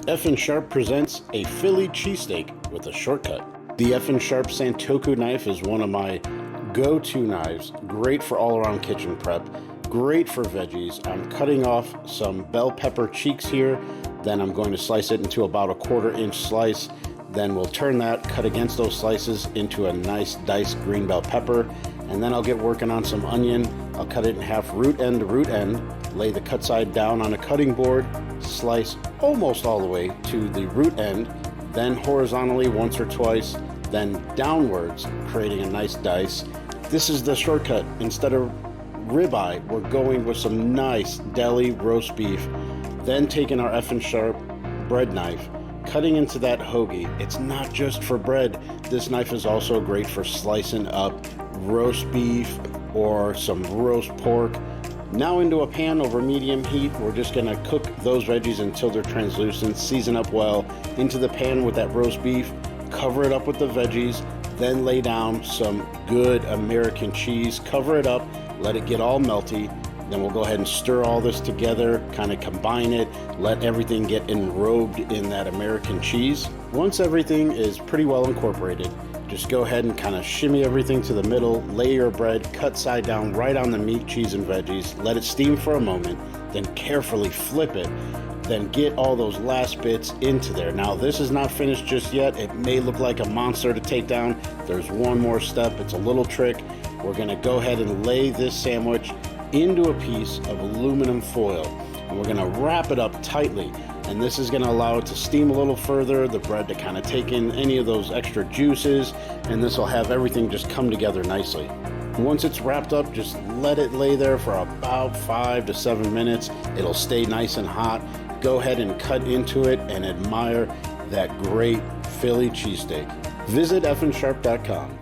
F and Sharp presents a Philly cheesesteak with a shortcut. The F and Sharp Santoku knife is one of my go-to knives. Great for all-around kitchen prep. Great for veggies. I'm cutting off some bell pepper cheeks here. Then I'm going to slice it into about a 1/4-inch slice. Then we'll turn that, cut against those slices into a nice diced green bell pepper. And then I'll get working on some onion. I'll cut it in half root end to root end. Lay the cut side down on a cutting board. Slice almost all the way to the root end. Then horizontally once or twice. Then downwards, creating a nice dice. This is the shortcut. Instead of ribeye, we're going with some nice deli roast beef. Then taking our F and Sharp bread knife, cutting into that hoagie. It's not just for bread. This knife is also great for slicing up roast beef or some roast pork. Now into a pan over medium heat, we're just gonna cook those veggies until they're translucent, season up well. Into the pan with that roast beef, cover it up with the veggies, then lay down some good American cheese, cover it up, let it get all melty. Then we'll go ahead and stir all this together, kind of combine it, let everything get enrobed in that American cheese. Once everything is pretty well incorporated, just go ahead and kind of shimmy everything to the middle, lay your bread, cut side down right on the meat, cheese, and veggies, let it steam for a moment, then carefully flip it, then get all those last bits into there. Now this is not finished just yet. It may look like a monster to take down. There's one more step, it's a little trick. We're gonna go ahead and lay this sandwich into a piece of aluminum foil, and we're gonna wrap it up tightly. And this is gonna allow it to steam a little further, the bread to kind of take in any of those extra juices, and this will have everything just come together nicely. Once it's wrapped up, just let it lay there for about 5 to 7 minutes. It'll stay nice and hot. Go ahead and cut into it and admire that great Philly cheesesteak. Visit fnsharp.com.